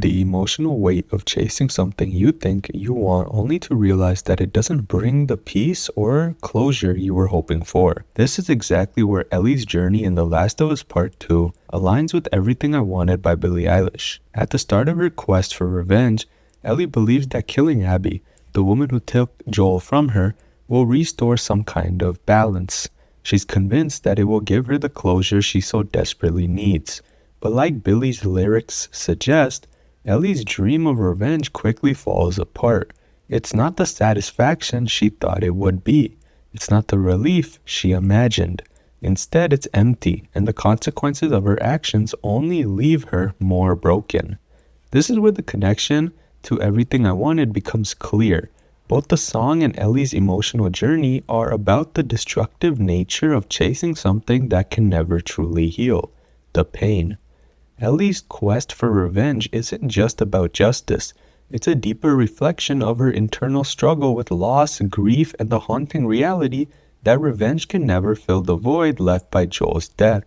The emotional weight of chasing something you think you want only to realize that it doesn't bring the peace or closure you were hoping for. This is exactly where Ellie's journey in The Last of Us Part 2 aligns with Everything I Wanted by Billie Eilish. At the start of her quest for revenge, Ellie believes that killing Abby, the woman who took Joel from her, will restore some kind of balance. She's convinced that it will give her the closure she so desperately needs. But like Billie's lyrics suggest, Ellie's dream of revenge quickly falls apart. It's not the satisfaction she thought it would be. It's not the relief she imagined. Instead, it's empty, and the consequences of her actions only leave her more broken. This is where the connection to Everything I Wanted becomes clear. Both the song and Ellie's emotional journey are about the destructive nature of chasing something that can never truly heal, the pain. Ellie's quest for revenge isn't just about justice. It's a deeper reflection of her internal struggle with loss, grief, and the haunting reality that revenge can never fill the void left by Joel's death.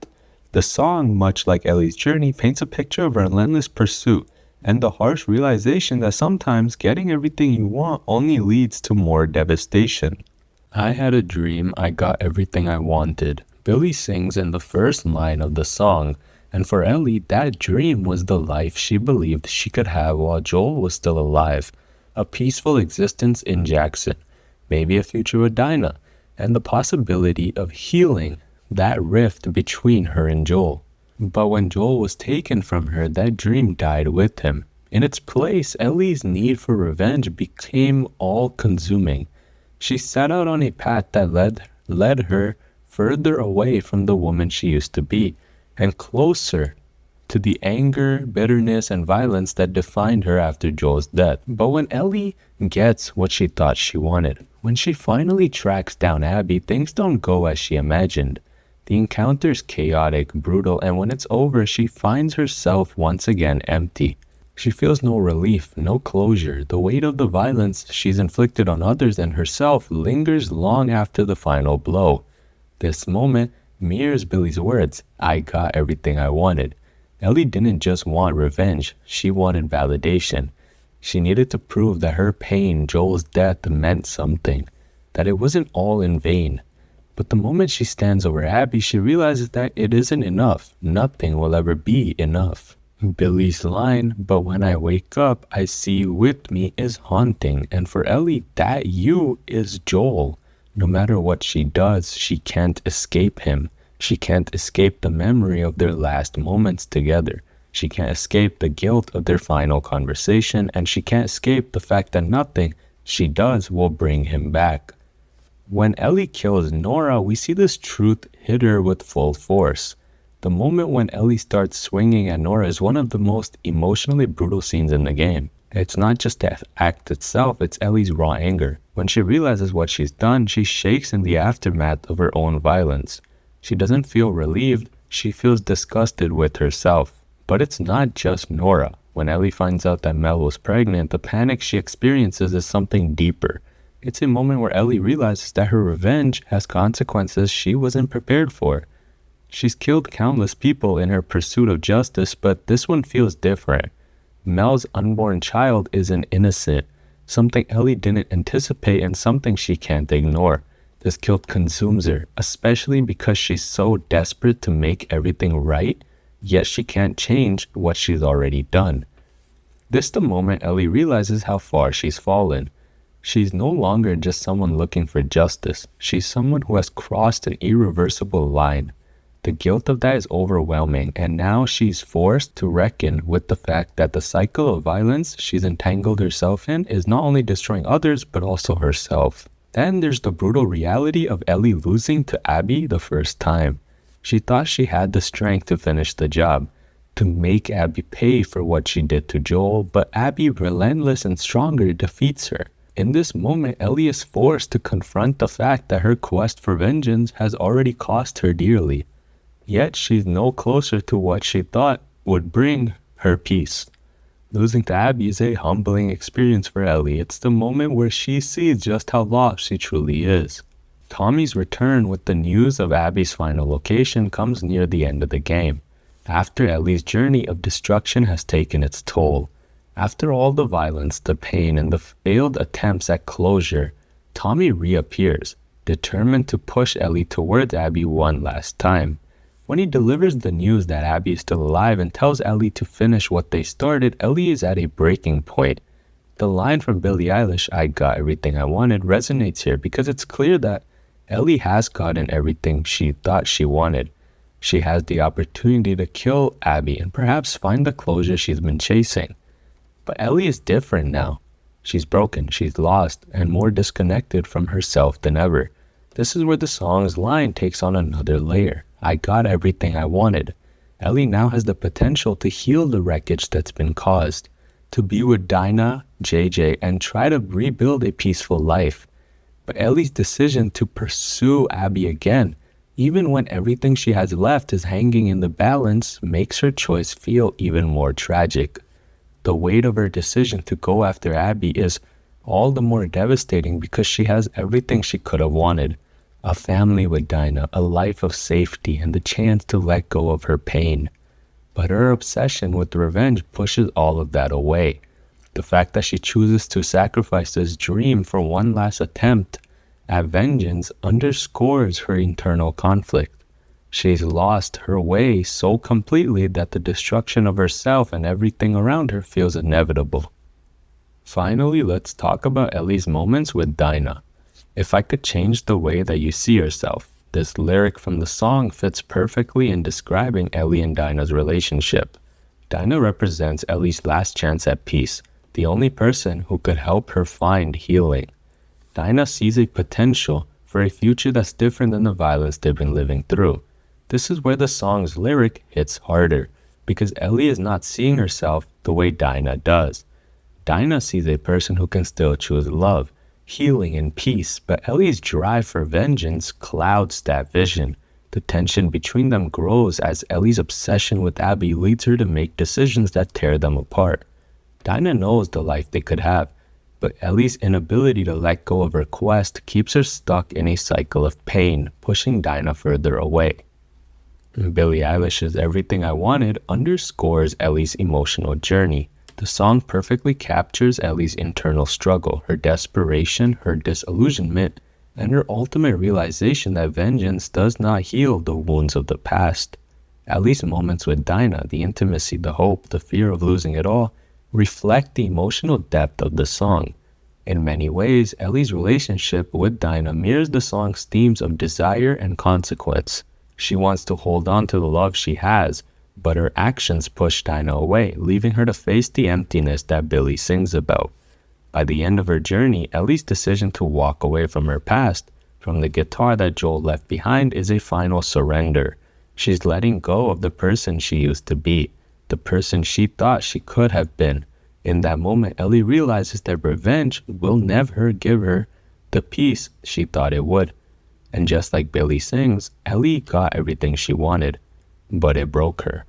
The song, much like Ellie's journey, paints a picture of relentless pursuit and the harsh realization that sometimes getting everything you want only leads to more devastation. I had a dream I got everything I wanted. Billie sings in the first line of the song. And for Ellie, that dream was the life she believed she could have while Joel was still alive. A peaceful existence in Jackson, maybe a future with Dina, and the possibility of healing that rift between her and Joel. But when Joel was taken from her, that dream died with him. In its place, Ellie's need for revenge became all-consuming. She set out on a path that led her further away from the woman she used to be, and closer to the anger, bitterness, and violence that defined her after Joel's death. But when Ellie gets what she thought she wanted, when she finally tracks down Abby, things don't go as she imagined. The encounter is chaotic, brutal, and when it's over, she finds herself once again empty. She feels no relief, no closure. The weight of the violence she's inflicted on others and herself lingers long after the final blow. This moment mirrors Billie's words, "I got everything I wanted." Ellie didn't just want revenge, she wanted validation. She needed to prove that her pain, Joel's death, meant something, that it wasn't all in vain. But the moment she stands over Abby, she realizes that it isn't enough. Nothing will ever be enough. Billie's line, "But when I wake up, I see you with me," is haunting, and for Ellie, that you is Joel. No matter what she does, she can't escape him. She can't escape the memory of their last moments together. She can't escape the guilt of their final conversation, and she can't escape the fact that nothing she does will bring him back. When Ellie kills Nora, we see this truth hit her with full force. The moment when Ellie starts swinging at Nora is one of the most emotionally brutal scenes in the game. It's not just the act itself, it's Ellie's raw anger. When she realizes what she's done, she shakes in the aftermath of her own violence. She doesn't feel relieved, she feels disgusted with herself. But it's not just Nora. When Ellie finds out that Mel was pregnant, the panic she experiences is something deeper. It's a moment where Ellie realizes that her revenge has consequences she wasn't prepared for. She's killed countless people in her pursuit of justice, but this one feels different. Mel's unborn child isn't innocent, something Ellie didn't anticipate and something she can't ignore. This guilt consumes her, especially because she's so desperate to make everything right, yet she can't change what she's already done. This is the moment Ellie realizes how far she's fallen. She's no longer just someone looking for justice. She's someone who has crossed an irreversible line. The guilt of that is overwhelming, and now she's forced to reckon with the fact that the cycle of violence she's entangled herself in is not only destroying others, but also herself. Then there's the brutal reality of Ellie losing to Abby the first time. She thought she had the strength to finish the job, to make Abby pay for what she did to Joel, but Abby, relentless and stronger, defeats her. In this moment, Ellie is forced to confront the fact that her quest for vengeance has already cost her dearly. Yet she's no closer to what she thought would bring her peace. Losing to Abby is a humbling experience for Ellie. It's the moment where she sees just how lost she truly is. Tommy's return with the news of Abby's final location comes near the end of the game, after Ellie's journey of destruction has taken its toll. After all the violence, the pain, and the failed attempts at closure, Tommy reappears, determined to push Ellie towards Abby one last time. When he delivers the news that Abby is still alive and tells Ellie to finish what they started, Ellie is at a breaking point. The line from Billie Eilish, "I got everything I wanted," resonates here because it's clear that Ellie has gotten everything she thought she wanted. She has the opportunity to kill Abby and perhaps find the closure she's been chasing. But Ellie is different now. She's broken, she's lost, and more disconnected from herself than ever. This is where the song's line takes on another layer. "I got everything I wanted." Ellie now has the potential to heal the wreckage that's been caused, to be with Dina, JJ, and try to rebuild a peaceful life. But Ellie's decision to pursue Abby again, even when everything she has left is hanging in the balance, makes her choice feel even more tragic. The weight of her decision to go after Abby is all the more devastating because she has everything she could have wanted. A family with Dina, a life of safety, and the chance to let go of her pain. But her obsession with revenge pushes all of that away. The fact that she chooses to sacrifice this dream for one last attempt at vengeance underscores her internal conflict. She's lost her way so completely that the destruction of herself and everything around her feels inevitable. Finally, let's talk about Ellie's moments with Dina. "If I could change the way that you see yourself." This lyric from the song fits perfectly in describing Ellie and Dina's relationship. Dina represents Ellie's last chance at peace, the only person who could help her find healing. Dina sees a potential for a future that's different than the violence they've been living through. This is where the song's lyric hits harder, because Ellie is not seeing herself the way Dina does. Dina sees a person who can still choose love, healing, and peace, but Ellie's drive for vengeance clouds that vision. The tension between them grows as Ellie's obsession with Abby leads her to make decisions that tear them apart. Dina knows the life they could have, but Ellie's inability to let go of her quest keeps her stuck in a cycle of pain, pushing Dina further away. Billie Eilish's "Everything I Wanted" underscores Ellie's emotional journey. The song perfectly captures Ellie's internal struggle, her desperation, her disillusionment, and her ultimate realization that vengeance does not heal the wounds of the past. Ellie's moments with Dina, the intimacy, the hope, the fear of losing it all, reflect the emotional depth of the song. In many ways, Ellie's relationship with Dina mirrors the song's themes of desire and consequence. She wants to hold on to the love she has, but her actions push Dina away, leaving her to face the emptiness that Billie sings about. By the end of her journey, Ellie's decision to walk away from her past, from the guitar that Joel left behind, is a final surrender. She's letting go of the person she used to be, the person she thought she could have been. In that moment, Ellie realizes that revenge will never give her the peace she thought it would. And just like Billie sings, Ellie got everything she wanted, but it broke her.